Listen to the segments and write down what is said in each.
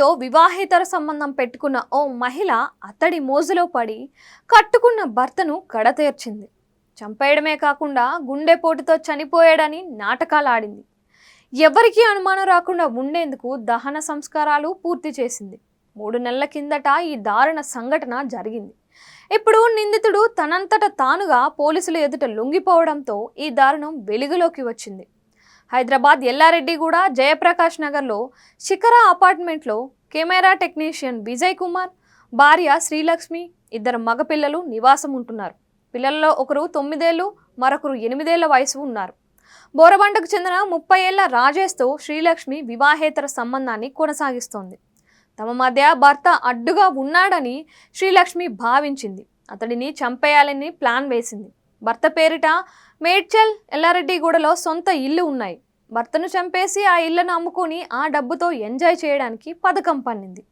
అతడితో వివాహేతర సంబంధం పెట్టుకున్న ఓ మహిళ అతడి మోజులో పడి కట్టుకున్న భర్తను కడతేర్చింది. చంపేయడమే కాకుండా గుండెపోటుతో చనిపోయాడని నాటకాలు ఆడింది. ఎవరికీ అనుమానం రాకుండా ఉండేందుకు దహన సంస్కారాలు పూర్తి చేసింది. 3 నెలల కిందట ఈ దారుణ సంఘటన జరిగింది. ఇప్పుడు నిందితుడు తనంతట తానుగా పోలీసుల ఎదుట లొంగిపోవడంతో ఈ దారుణం వెలుగులోకి వచ్చింది. హైదరాబాద్ ఎల్లారెడ్డిగూడ జయప్రకాష్ నగర్లో శిఖరా అపార్ట్మెంట్లో కెమెరా టెక్నీషియన్ విజయ్ కుమార్, భార్య శ్రీలక్ష్మి, 2 మగపిల్లలు నివాసం ఉంటున్నారు. పిల్లల్లో ఒకరు 9 ఏళ్ళు, మరొకరు 8 ఏళ్ల వయసు ఉన్నారు. బోరబండకు చెందిన 30 ఏళ్ల రాజేష్తో శ్రీలక్ష్మి వివాహేతర సంబంధాన్ని కొనసాగిస్తోంది. తమ మధ్య భర్త అడ్డుగా ఉన్నాడని శ్రీలక్ష్మి భావించింది. అతడిని చంపేయాలని ప్లాన్ వేసింది. భర్త పేరిట మేడ్చల్ ఎల్లారెడ్డిగూడలో సొంత ఇల్లు ఉన్నాయి. భర్తను చంపేసి ఆ ఇళ్లను అమ్ముకొని ఆ డబ్బుతో ఎంజాయ్ చేయడానికి పథకం పన్నింది.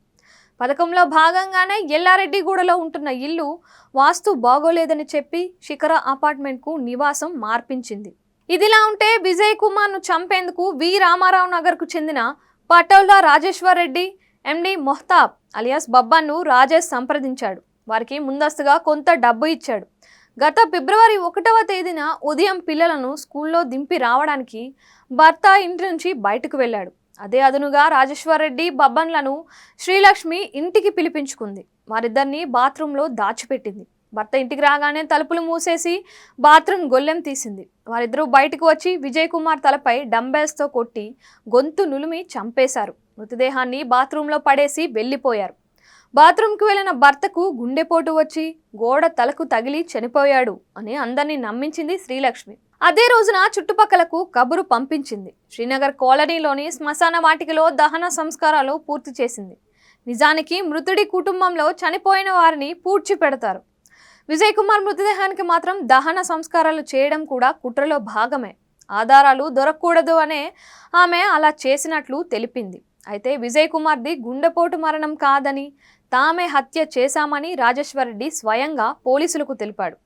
పథకంలో భాగంగానే ఎల్లారెడ్డిగూడలో ఉంటున్న ఇల్లు వాస్తు బాగోలేదని చెప్పి శిఖరా అపార్ట్మెంట్కు నివాసం మార్పించింది. ఇదిలా ఉంటే విజయ్ కుమార్ను చంపేందుకు వి రామారావు నగర్కు చెందిన పటోల్లా రాజేశ్వర్ రెడ్డి, ఎండి మొహతాబ్ అలియాస్ బబ్బాను రాజేష్ సంప్రదించాడు. వారికి ముందస్తుగా కొంత డబ్బు ఇచ్చాడు. గత ఫిబ్రవరి 1వ తేదీన ఉదయం పిల్లలను స్కూల్లో దింపి రావడానికి భర్త ఇంటి నుంచి బయటకు వెళ్ళాడు. అదే అదునుగా రాజేశ్వర్ రెడ్డి బబ్బన్లను శ్రీలక్ష్మి ఇంటికి పిలిపించుకుంది. వారిద్దరిని బాత్రూంలో దాచిపెట్టింది. భర్త ఇంటికి రాగానే తలుపులు మూసేసి బాత్రూమ్ గొల్లెం తీసింది. వారిద్దరూ బయటకు వచ్చి విజయ్ కుమార్ తలపై డంబెల్స్తో కొట్టి గొంతు నులిమి చంపేశారు. మృతదేహాన్ని బాత్రూంలో పడేసి వెళ్ళిపోయారు. బాత్రూంకి వెళ్ళిన భర్తకు గుండెపోటు వచ్చి గోడ తలకు తగిలి చనిపోయాడు అని అందరినీ నమ్మించింది శ్రీలక్ష్మి. అదే రోజున చుట్టుపక్కలకు కబురు పంపించింది. శ్రీనగర్ కాలనీలోని శ్మశాన వాటికలో దహన సంస్కారాలు పూర్తి చేసింది. నిజానికి మృతుడి కుటుంబంలో చనిపోయిన వారిని పూడ్చి పెడతారు. విజయ్ కుమార్ మృతదేహానికి మాత్రం దహన సంస్కారాలు చేయడం కూడా కుట్రలో భాగమే. ఆధారాలు దొరకకూడదు అనే ఆమె అలా చేసినట్లు తెలిపింది. అయితే విజయ్ కుమార్ది గుండెపోటు మరణం కాదని, తామే హత్య చేశామని రాజేశ్వర్ రెడ్డి స్వయంగా పోలీసులకు తెలిపాడు.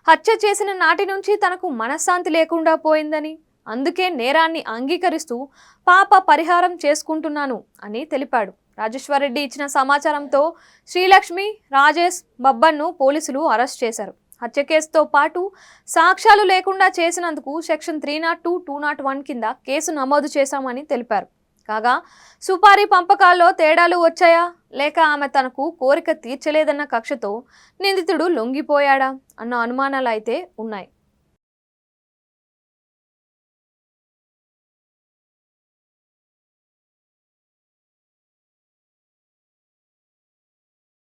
హత్య చేసిన నాటి నుంచి తనకు మనశ్శాంతి లేకుండా పోయిందని, అందుకే నేరాన్ని అంగీకరిస్తూ పాప పరిహారం చేసుకుంటున్నాను అని తెలిపాడు. రాజేశ్వర్ రెడ్డి ఇచ్చిన సమాచారంతో శ్రీలక్ష్మి, రాజేష్, బబ్బన్ను పోలీసులు అరెస్ట్ చేశారు. హత్య కేసుతో పాటు సాక్ష్యాలు లేకుండా చేసినందుకు సెక్షన్ 302, 201 కింద కేసు నమోదు చేశామని తెలిపారు. కాగా సుపారీ పంపకాల్లో తేడాలు వచ్చాయా, లేక ఆమె తనకు కోరిక తీర్చలేదన్న కక్షతో నిందితుడు లొంగిపోయాడా అన్న అనుమానాలు అయితే ఉన్నాయి.